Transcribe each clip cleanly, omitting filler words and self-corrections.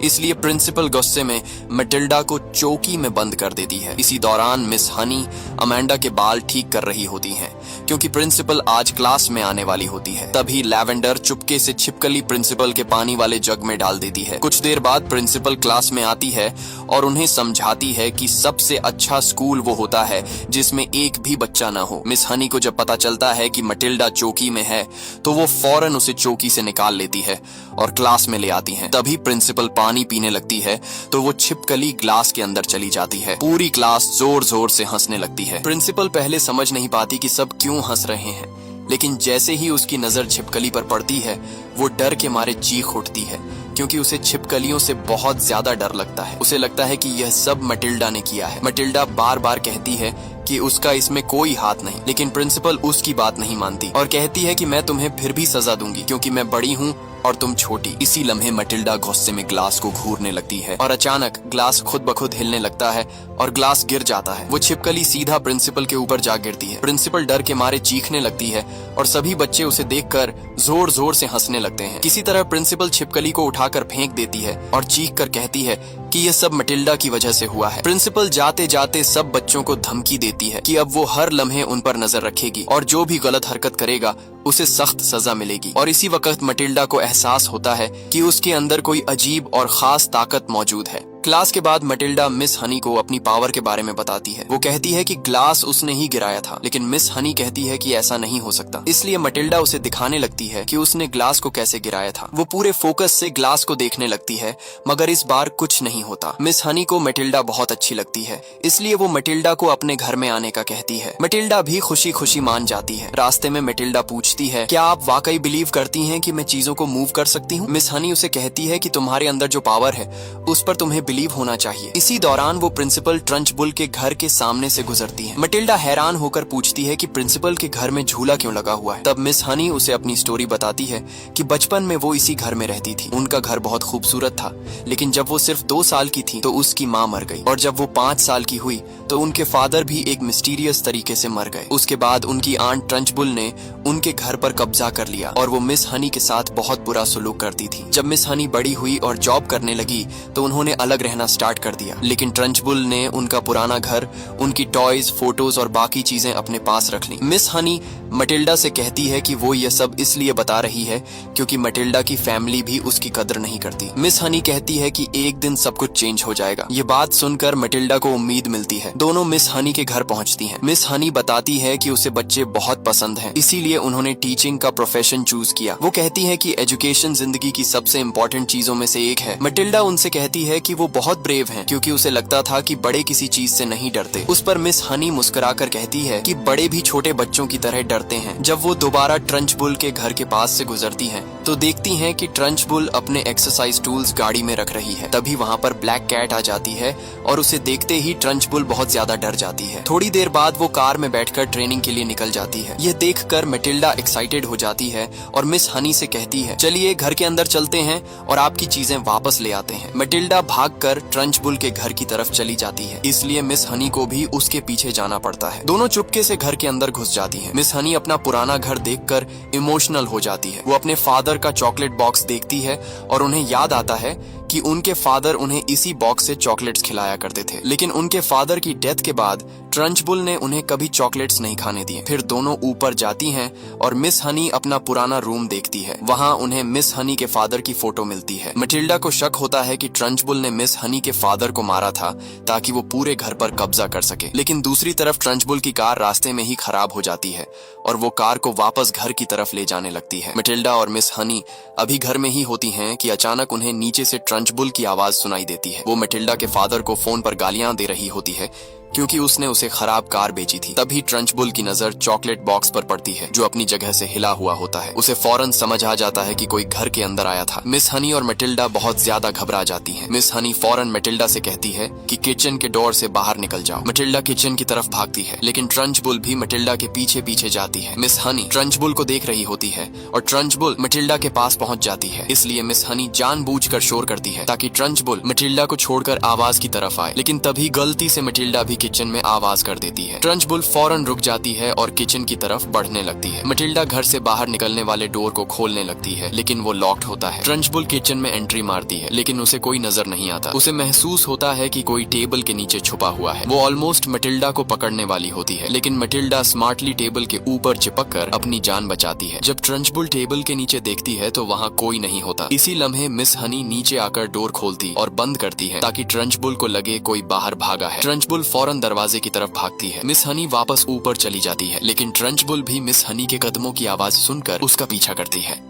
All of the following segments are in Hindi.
इसलिए प्रिंसिपल गुस्से में मैटिल्डा को चौकी में बंद कर देती है। इसी दौरान मिस हनी अमेंडा के बाल ठीक कर रही होती हैं, क्योंकि प्रिंसिपल आज क्लास में आने वाली होती है। तभी लैवेंडर चुपके से छिपकली प्रिंसिपल के पानी वाले जग में डाल देती है। कुछ देर बाद प्रिंसिपल क्लास में आती है और उन्हें समझाती है कि सबसे अच्छा स्कूल वो होता है जिसमें एक भी बच्चा ना हो। मिस हनी को जब पता चलता है कि मैटिल्डा चौकी में है तो वो फौरन उसे चौकी से निकाल लेती है और क्लास में ले आती है। तभी प्रिंसिपल पानी पीने लगती है तो वो छिपकली ग्लास के अंदर चली जाती है। पूरी क्लास जोर जोर से हंसने लगती है। प्रिंसिपल पहले समझ नहीं पाती कि सब क्यों हंस रहे हैं, लेकिन जैसे ही उसकी नजर छिपकली पर पड़ती है वो डर के मारे चीख उठती है, क्योंकि उसे छिपकलियों से बहुत ज्यादा डर लगता है। उसे लगता है कि यह सब मैटिल्डा ने किया है। मैटिल्डा बार बार कहती है कि उसका इसमें कोई हाथ नहीं, लेकिन प्रिंसिपल उसकी बात नहीं मानती और कहती है कि मैं तुम्हें फिर भी सजा दूंगी क्योंकि मैं बड़ी हूँ और तुम छोटी। इसी लम्हे मैटिल्डा गुस्से में ग्लास को घूरने लगती है और अचानक ग्लास खुद ब खुद हिलने लगता है और ग्लास गिर जाता है। वो छिपकली सीधा प्रिंसिपल के ऊपर जा गिरती है। प्रिंसिपल डर के मारे चीखने लगती है और सभी बच्चे उसे देखकर जोर जोर से हंसने लगते हैं। किसी तरह प्रिंसिपल छिपकली को उठाकर फेंक देती है और चीख कर कहती है कि यह सब मैटिल्डा की वजह से हुआ है। प्रिंसिपल जाते जाते सब बच्चों को धमकी देती है कि अब वो हर लम्हे उन पर नजर रखेगी और जो भी गलत हरकत करेगा उसे सख्त सजा मिलेगी। और इसी वक्त मैटिल्डा को एहसास होता है कि उसके अंदर कोई अजीब और खास ताकत मौजूद है। क्लास के बाद मैटिल्डा मिस हनी को अपनी पावर के बारे में बताती है। वो कहती है कि ग्लास उसने ही गिराया था, लेकिन मिस हनी कहती है कि ऐसा नहीं हो सकता। इसलिए मैटिल्डा उसे दिखाने लगती है कि उसने ग्लास को कैसे गिराया था। वो पूरे फोकस से ग्लास को देखने लगती है, मगर इस बार कुछ नहीं होता। मिस हनी को मैटिल्डा बहुत अच्छी लगती है, इसलिए वो मैटिल्डा को अपने घर में आने का कहती है। मैटिल्डा भी खुशी खुशी मान जाती है। रास्ते में मैटिल्डा पूछती है, क्या आप वाकई बिलीव करती हैं कि मैं चीजों को मूव कर सकती हूँ? मिस हनी उसे कहती है कि तुम्हारे अंदर जो पावर है उस पर तुम्हें बिलीव होना चाहिए। इसी दौरान वो प्रिंसिपल ट्रंचबुल के घर के सामने से गुजरती है। मैटिल्डा हैरान होकर पूछती है कि प्रिंसिपल के घर में झूला क्यों लगा हुआ है। तब मिस हनी उसे अपनी स्टोरी बताती है कि बचपन में वो इसी घर में रहती थी। उनका घर बहुत खूबसूरत था, लेकिन जब वो सिर्फ 2 साल की थी तो उसकी माँ मर गई और जब वो 5 साल की हुई तो उनके फादर भी एक मिस्टीरियस तरीके से मर गए। उसके बाद उनकी आंट ट्रंचबुल ने उनके घर पर कब्जा कर लिया और वो मिस हनी के साथ बहुत बुरा सलूक करती थी। जब मिस हनी बड़ी हुई और जॉब करने लगी तो उन्होंने अलग रहना स्टार्ट कर दिया, लेकिन ट्रंचबुल ने उनका पुराना घर, उनकी टॉयज, फोटोज और बाकी चीजें अपने पास रख ली। मिस हनी मैटिल्डा से कहती है कि वो ये सब इसलिए बता रही है क्योंकि मैटिल्डा की फैमिली भी उसकी कदर नहीं करती। मिस हनी कहती है कि एक दिन सब कुछ चेंज हो जाएगा। ये बात सुनकर मैटिल्डा को उम्मीद मिलती है। दोनों मिस हनी के घर पहुंचती हैं। मिस हनी बताती है कि उसे बच्चे बहुत पसंद हैं, इसीलिए उन्होंने टीचिंग का प्रोफेशन चूज किया। वो कहती है कि एजुकेशन जिंदगी की सबसे इम्पोर्टेंट चीजों में से एक है। मैटिल्डा उनसे कहती है कि वो बहुत ब्रेव हैं, क्योंकि उसे लगता था कि बड़े किसी चीज से नहीं डरते। उस पर मिस हनी मुस्कुराकर कहती है कि बड़े भी छोटे बच्चों की तरह डरते हैं। जब वो दोबारा ट्रंचबुल के घर के पास से गुजरती हैं, तो देखती हैं कि ट्रंचबुल अपने एक्सरसाइज टूल्स गाड़ी में रख रही है। तभी वहाँ पर ब्लैक कैट आ जाती है और उसे देखते ही ट्रंचबुल बहुत ज्यादा डर जाती है। थोड़ी देर बाद वो कार में बैठकर ट्रेनिंग के लिए निकल जाती है। यह देखकर मैटिल्डा एक्साइटेड हो जाती है और मिस हनी से कहती है, चलिए घर के अंदर चलते हैं और आपकी चीजें वापस ले आते हैं। मैटिल्डा भागकर ट्रंचबुल के घर की तरफ चली जाती है, इसलिए मिस हनी को भी उसके पीछे जाना पड़ता है। दोनों चुपके से घर के अंदर घुस जाती हैं। मिस हनी अपना पुराना घर देखकर इमोशनल हो जाती है। वो अपने फादर का चॉकलेट बॉक्स देखती है और उन्हें याद आता है कि उनके फादर उन्हें इसी बॉक्स से चॉकलेट्स खिलाया करते थे, लेकिन उनके फादर की डेथ के बाद ट्रंचबुल ने उन्हें कभी चॉकलेट्स नहीं खाने दिए। फिर दोनों ऊपर जाती हैं और मिस हनी अपना पुराना रूम देखती है। वहाँ उन्हें मिस हनी के फादर की फोटो मिलती है। मैटिल्डा को शक होता है कि ट्रंचबुल ने मिस हनी के फादर को मारा था ताकि वो पूरे घर पर कब्जा कर सके, लेकिन दूसरी तरफ ट्रंचबुल की कार रास्ते में ही खराब हो जाती है और वो कार को वापस घर की तरफ ले जाने लगती है। मैटिल्डा और मिस हनी अभी घर में ही होती हैं कि अचानक उन्हें नीचे से ट्रंचबुल की आवाज सुनाई देती है। वो मैटिल्डा के फादर को फोन पर गालियां दे रही होती है क्योंकि उसने उसे खराब कार बेची थी। तभी ट्रंचबुल की नजर चॉकलेट बॉक्स पर पड़ती है जो अपनी जगह से हिला हुआ होता है। उसे फौरन समझ आ जाता है कि कोई घर के अंदर आया था। मिस हनी और मैटिल्डा बहुत ज्यादा घबरा जाती हैं। मिस हनी फौरन मैटिल्डा से कहती है कि किचन के डोर से बाहर निकल जाओ। मैटिल्डा किचन की तरफ भागती है, लेकिन ट्रंचबुल भी मैटिल्डा के पीछे पीछे जाती है। मिस हनी ट्रंचबुल को देख रही होती है और ट्रंचबुल मैटिल्डा के पास पहुंच जाती है, इसलिए मिस हनी जानबूझकर शोर करती है ताकि ट्रंचबुल मैटिल्डा को छोड़कर आवाज की तरफ आए, लेकिन तभी गलती से मैटिल्डा भी किचन में आवाज कर देती है। ट्रंचबुल फौरन रुक जाती है और किचन की तरफ बढ़ने लगती है। मटिल्डा घर से बाहर निकलने वाले डोर को खोलने लगती है, लेकिन वो लॉक्ड होता है। ट्रंचबुल किचन में एंट्री मारती है, लेकिन उसे कोई नजर नहीं आता। उसे महसूस होता है कि कोई टेबल के नीचे छुपा हुआ है। वो ऑलमोस्ट मटिल्डा को पकड़ने वाली होती है, लेकिन मटिल्डा स्मार्टली टेबल के ऊपर चिपक कर अपनी जान बचाती है। जब ट्रंचबुल टेबल के नीचे देखती है तो वहाँ कोई नहीं होता। इसी लम्हे मिस हनी नीचे आकर डोर खोलती और बंद करती है ताकि ट्रंचबुल को लगे कोई बाहर भागा है। ट्रंचबुल फौरन दरवाजे की तरफ भागती है। मिस हनी वापस ऊपर चली जाती है, लेकिन ट्रंचबुल भी मिस हनी के कदमों की आवाज सुनकर उसका पीछा करती है।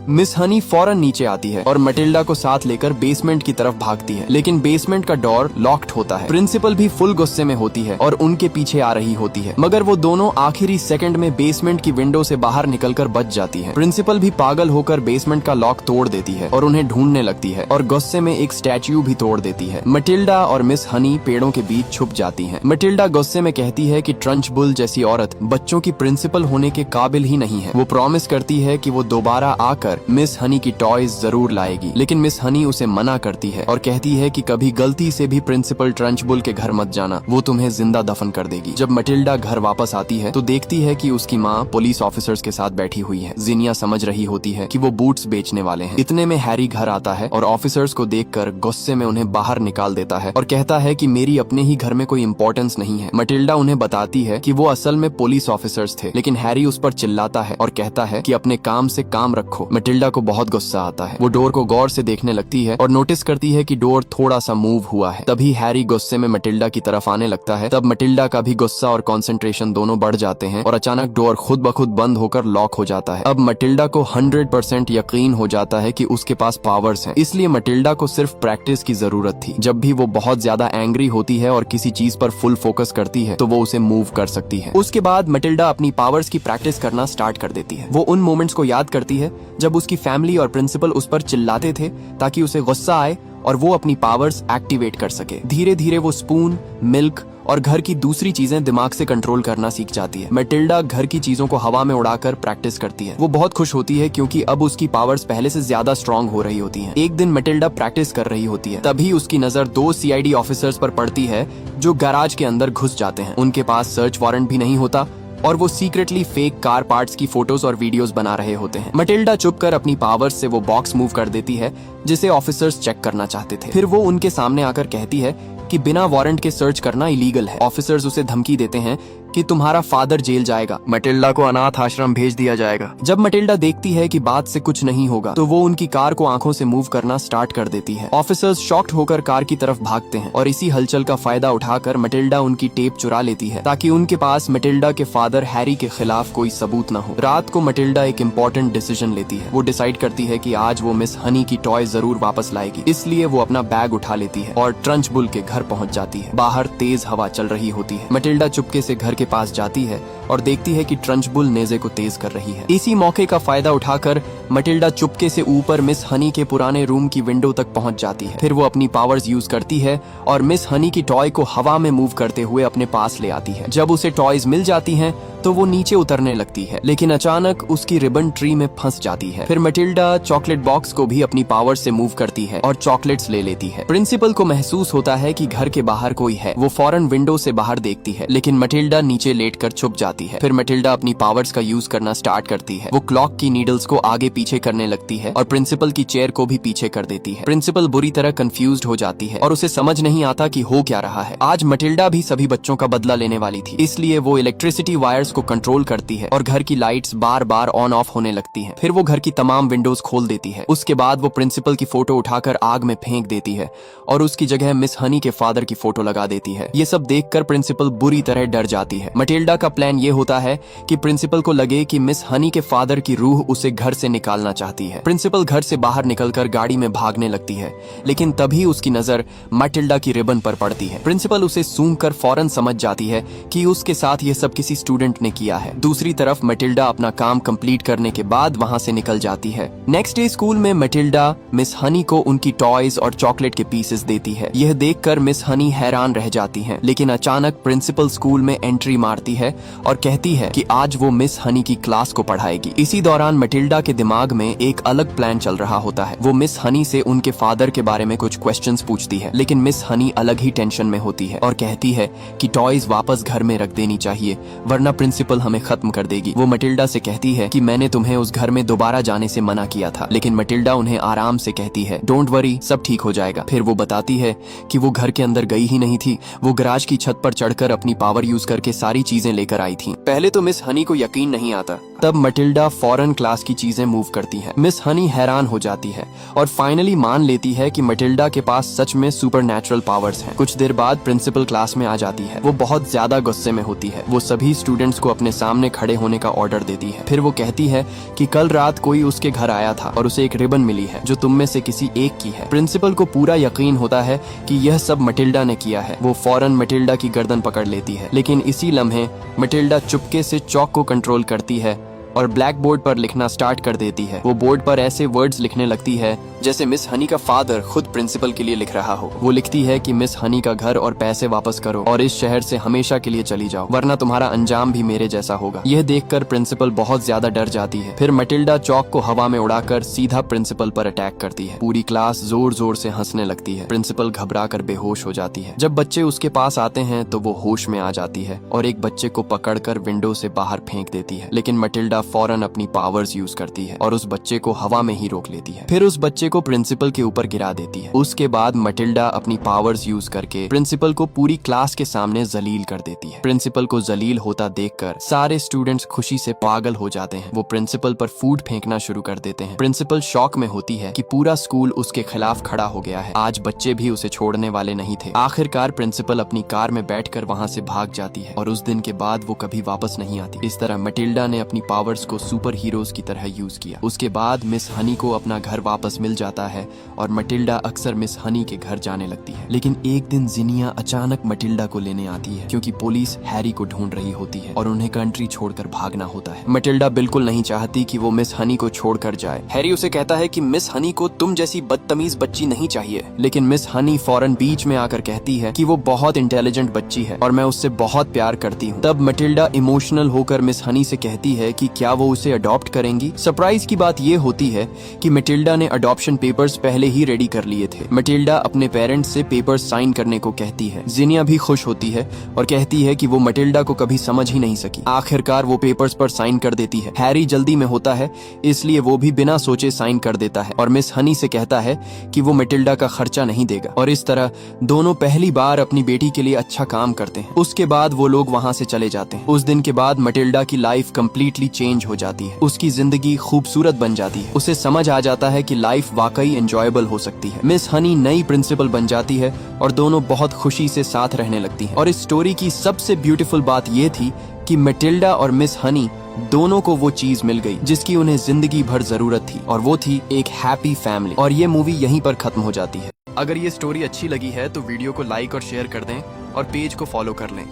मिस हनी फौरन नीचे आती है और मटिल्डा को साथ लेकर बेसमेंट की तरफ भागती है, लेकिन बेसमेंट का डोर लॉक्ड होता है। प्रिंसिपल भी फुल गुस्से में होती है और उनके पीछे आ रही होती है, मगर वो दोनों आखिरी सेकंड में बेसमेंट की विंडो से बाहर निकलकर बच जाती है। प्रिंसिपल भी पागल होकर बेसमेंट का लॉक तोड़ देती है और उन्हें ढूंढने लगती है और गुस्से में एक स्टैच्यू भी तोड़ देती है। मटिल्डा और मिस हनी पेड़ों के बीच छुप जाती है। मटिल्डा गुस्से में कहती है कि ट्रंचबुल जैसी औरत बच्चों की प्रिंसिपल होने के काबिल ही नहीं है। वो प्रॉमिस करती है कि वो दोबारा आकर मिस हनी की टॉयज जरूर लाएगी, लेकिन मिस हनी उसे मना करती है और कहती है कि कभी गलती से भी प्रिंसिपल ट्रंचबुल के घर मत जाना, वो तुम्हें जिंदा दफन कर देगी। जब मटिल्डा घर वापस आती है तो देखती है कि उसकी माँ पुलिस ऑफिसर्स के साथ बैठी हुई है। जिनिया समझ रही होती है कि वो बूट्स बेचने वाले हैं। इतने में हैरी घर आता है और ऑफिसर्स को देखकर गुस्से में उन्हें बाहर निकाल देता है और कहता है कि मेरी अपने ही घर में कोई इंपॉर्टेंस नहीं है। मटिल्डा उन्हें बताती है कि वो असल में पुलिस ऑफिसर्स थे, लेकिन हैरी उस पर चिल्लाता है और कहता है कि अपने काम से काम रखो। मटिल्डा को बहुत गुस्सा आता है। वो डोर को गौर से देखने लगती है और नोटिस करती है कि डोर थोड़ा सा मूव हुआ है। तभी हैरी गुस्से में मटिल्डा की तरफ आने लगता है। तब मटिल्डा का भी गुस्सा और कंसंट्रेशन दोनों बढ़ जाते हैं और अचानक डोर खुद ब खुद बंद होकर लॉक हो जाता है। अब मटिल्डा को 100% यकीन हो जाता है कि उसके पास पावर्स हैं, इसलिए मटिल्डा को सिर्फ प्रैक्टिस की जरूरत थी। जब भी वो बहुत ज्यादा एंग्री होती है और किसी चीज पर फुल फोकस करती है तो वो उसे मूव कर सकती है। उसके बाद मटिल्डा अपनी पावर्स की प्रैक्टिस करना स्टार्ट कर देती है। वो उन मोमेंट्स को याद करती है जब उसकी फैमिली और प्रिंसिपल उस पर चिल्लाते थे ताकि उसे गुस्सा आए और वो अपनी पावर्स एक्टिवेट कर सके। धीरे धीरे वो स्पून, मिल्क और घर की दूसरी चीजें दिमाग से कंट्रोल करना सीख जाती है। मटिल्डा घर की चीजों को हवा में उड़ाकर प्रैक्टिस करती है। वो बहुत खुश होती है क्योंकि अब उसकी पावर्स पहले से ज्यादा स्ट्रांग हो रही होती हैं। एक दिन मटिल्डा प्रैक्टिस कर रही होती है, तभी उसकी नजर 2 CID ऑफिसर्स पर पड़ती है जो गैराज के अंदर घुस जाते हैं। उनके पास सर्च वारंट भी नहीं होता और वो सीक्रेटली फेक कार पार्ट्स की फोटोज और वीडियोस बना रहे होते हैं। मटिल्डा चुपकर अपनी पावर्स से वो बॉक्स मूव कर देती है जिसे ऑफिसर्स चेक करना चाहते थे। फिर वो उनके सामने आकर कहती है कि बिना वारंट के सर्च करना इलीगल है। ऑफिसर्स उसे धमकी देते हैं कि तुम्हारा फादर जेल जाएगा, मटिल्डा को अनाथ आश्रम भेज दिया जाएगा। जब मटिल्डा देखती है कि बात से कुछ नहीं होगा तो वो उनकी कार को आंखों से मूव करना स्टार्ट कर देती है। ऑफिसर्स शॉक्ड होकर कार की तरफ भागते हैं और इसी हलचल का फायदा उठाकर मटिल्डा उनकी टेप चुरा लेती है ताकि उनके पास मटिल्डा के फादर हैरी के खिलाफ कोई सबूत न हो। रात को मटिल्डा एक इम्पोर्टेंट डिसीजन लेती है। वो डिसाइड करती है कि आज वो मिस हनी की टॉय जरूर वापस लाएगी, इसलिए वो अपना बैग उठा लेती है और ट्रंचबुल के घर पहुंच जाती है। बाहर तेज हवा चल रही होती है। मटिल्डा चुपके से घर के पास जाती है और देखती है कि ट्रंचबुल नेज़े को तेज कर रही है। इसी मौके का फायदा उठाकर मटिल्डा चुपके से ऊपर मिस हनी के पुराने रूम की विंडो तक पहुंच जाती है। फिर वो अपनी पावर्स यूज करती है और मिस हनी की टॉय को हवा में मूव करते हुए अपने पास ले आती है। जब उसे टॉयज मिल जाती हैं तो वो नीचे उतरने लगती है, लेकिन अचानक उसकी रिबन ट्री में फंस जाती है। फिर मटिल्डा चॉकलेट बॉक्स को भी अपनी पावर से मूव करती है और चॉकलेट्स ले लेती है। प्रिंसिपल को महसूस होता है कि घर के बाहर कोई है। वो फौरन विंडो से बाहर देखती है, लेकिन मटिल्डा नीचे लेटकर छुप जाती है। फिर मटिल्डा अपनी पावर्स का यूज करना स्टार्ट करती है। वो क्लॉक की नीडल्स को आगे पीछे करने लगती है और प्रिंसिपल की चेयर को भी पीछे कर देती है। प्रिंसिपल बुरी तरह कंफ्यूज्ड हो जाती है और उसे समझ नहीं आता कि हो क्या रहा है। आज मटिल्डा भी सभी बच्चों का बदला लेने वाली थी, इसलिए वो इलेक्ट्रिसिटी वायर्स को कंट्रोल करती है और घर की lights bar bar on off होने लगती हैं। फिर वो घर की तमाम विंडोज खोल देती है। उसके बाद वो प्रिंसिपल की फोटो उठाकर आग में फेंक देती है और उसकी जगह मिस हनी के फादर की फोटो लगा देती है। ये सब देखकर प्रिंसिपल बुरी तरह डर जाती है। मटिल्डा का प्लान ये होता है कि प्रिंसिपल को लगे कि मिस हनी के फादर की रूह उसे घर से निकालना चाहती है। प्रिंसिपल घर से बाहर निकलकर गाड़ी में भागने लगती है, लेकिन तभी उसकी नजर मटिल्डा की रिबन पर पड़ती है। प्रिंसिपल उसे सूंघकर फौरन समझ जाती है कि उसके साथ ये सब किसी स्टूडेंट ने किया है। दूसरी तरफ मटिल्डा अपना काम कंप्लीट करने के बाद वहां से निकल जाती है। नेक्स्ट डे स्कूल में मटिल्डा मिस हनी को उनकी टॉयज और चॉकलेट के पीसेस देती है। यह देखकर मिस हनी हैरान रह जाती हैं, लेकिन अचानक प्रिंसिपल स्कूल में एंट्री मारती है और कहती है कि आज वो मिस हनी की क्लास को पढ़ाएगी। इसी दौरान मटिल्डा के दिमाग में एक अलग प्लान चल रहा होता है। वो मिस हनी से उनके फादर के बारे में कुछ क्वेश्चंस पूछती है, लेकिन मिस हनी अलग ही टेंशन में होती है और कहती है कि टॉयज वापस घर में रख देनी चाहिए, वरना प्रिंसिपल हमें खत्म कर देगी। वो मटिल्डा से कहती है कि मैंने तुम्हें उस घर में दोबारा जाने से मना किया था, लेकिन मटिल्डा उन्हें आराम से कहती है डोंट वरी, सब ठीक हो जाएगा। फिर वो बताती है कि वो घर के अंदर गई ही नहीं थी, वो गराज की छत पर चढ़कर अपनी पावर यूज करके सारी चीजें लेकर आई थी। पहले तो मिस हनी को यकीन नहीं आता, तब मटिल्डा फौरन क्लास की चीजें मूव करती है। मिस हनी हैरान हो जाती है और फाइनली मान लेती है कि मटिल्डा के पास सच में सुपरनैचुरल पावर्स हैं। कुछ देर बाद प्रिंसिपल क्लास में आ जाती है। वो बहुत ज्यादा गुस्से में होती है। वो सभी स्टूडेंट्स को अपने सामने खड़े होने का ऑर्डर देती है। फिर वो कहती है कि कल रात कोई उसके घर आया था और उसे एक रिबन मिली है जो तुम में से किसी एक की है। प्रिंसिपल को पूरा यकीन होता है कि यह सब मटिल्डा ने किया है। वो फौरन मटिल्डा की गर्दन पकड़ लेती है, लेकिन इसी लम्हे मटिल्डा चुपके से चौक को कंट्रोल करती है और ब्लैक बोर्ड पर लिखना स्टार्ट कर देती है। वो बोर्ड पर ऐसे वर्ड्स लिखने लगती है जैसे मिस हनी का फादर खुद प्रिंसिपल के लिए लिख रहा हो। वो लिखती है कि मिस हनी का घर और पैसे वापस करो और इस शहर से हमेशा के लिए चली जाओ, वरना तुम्हारा अंजाम भी मेरे जैसा होगा। यह देखकर प्रिंसिपल बहुत ज्यादा डर जाती है। फिर मटिल्डा चौक को हवा में उड़ाकर सीधा प्रिंसिपल पर अटैक करती है। पूरी क्लास जोर जोर से हंसने लगती है। प्रिंसिपल घबरा कर बेहोश हो जाती है। जब बच्चे उसके पास आते हैं तो वो होश में आ जाती है और एक बच्चे को पकड़कर विंडो से बाहर फेंक देती है, लेकिन मटिल्डा फौरन अपनी पावर्स यूज करती है और उस बच्चे को हवा में ही रोक लेती है। फिर उस बच्चे को प्रिंसिपल के ऊपर गिरा देती है। उसके बाद मटिल्डा अपनी पावर्स यूज करके प्रिंसिपल को पूरी क्लास के सामने जलील कर देती है। प्रिंसिपल को जलील होता देखकर सारे स्टूडेंट्स खुशी से पागल हो जाते हैं। वो प्रिंसिपल पर फूड फेंकना शुरू कर देते हैं। प्रिंसिपल शॉक में होती है कि पूरा स्कूल उसके खिलाफ खड़ा हो गया है। आज बच्चे भी उसे छोड़ने वाले नहीं थे। आखिरकार प्रिंसिपल अपनी कार में बैठकर वहां से भाग जाती है और उस दिन के बाद वो कभी वापस नहीं आती। इस तरह मटिल्डा ने अपनी पावर्स को सुपर हीरोज की तरह यूज किया। उसके बाद मिस हनी को अपना घर वापस मिल जाता है और मटिल्डा अक्सर मिस हनी के घर जाने लगती है। लेकिन एक दिन जिनिया अचानक मटिल्डा को लेने आती है क्योंकि पुलिस हैरी को ढूंढ रही होती है और उन्हें कंट्री छोड़कर भागना होता है। मटिल्डा बिल्कुल नहीं चाहती कि वो मिस हनी को छोड़कर जाए। हैरी उसे कहता है कि मिस हनी को तुम जैसी बदतमीज बच्ची नहीं चाहिए, लेकिन मिस हनी फौरन बीच में आकर कहती है कि वो बहुत इंटेलिजेंट बच्ची है और मैं उससे बहुत प्यार करती हूँ। तब मटिल्डा इमोशनल होकर मिस हनी से कहती है कि क्या वो उसे अडॉप्ट करेंगी। सरप्राइज की बात ये होती है कि मटिल्डा ने अडॉप्शन पेपर्स पहले ही रेडी कर लिए थे। मटिल्डा अपने पेरेंट्स से पेपर्स साइन करने को कहती है। जिनिया भी खुश होती है और कहती है कि वो मटिल्डा को कभी समझ ही नहीं सकी। आखिरकार वो पेपर्स पर साइन कर देती है। हैरी जल्दी में होता है, इसलिए वो भी बिना सोचे साइन कर देता है और मिस हनी से कहता है कि वो मटिल्डा का खर्चा नहीं देगा। और इस तरह दोनों पहली बार अपनी बेटी के लिए अच्छा काम करते हैं। उसके बाद वो लोग वहाँ से चले जाते हैं। उस दिन के बाद मटिल्डा की लाइफ कम्प्लीटली चेंज हो जाती है। उसकी जिंदगी खूबसूरत बन जाती है। उसे समझ आ जाता है कि लाइफ वाकई एंजॉयबल हो सकती है। मिस हनी नई प्रिंसिपल बन जाती है और दोनों बहुत खुशी से साथ रहने लगती हैं। और इस स्टोरी की सबसे ब्यूटीफुल बात यह थी कि मटिल्डा और मिस हनी दोनों को वो चीज मिल गई जिसकी उन्हें जिंदगी भर जरूरत थी, और वो थी एक हैप्पी फैमिली। और ये मूवी यहीं पर खत्म हो जाती है। अगर ये स्टोरी अच्छी लगी है तो वीडियो को लाइक और शेयर कर दें और पेज को फॉलो कर लें।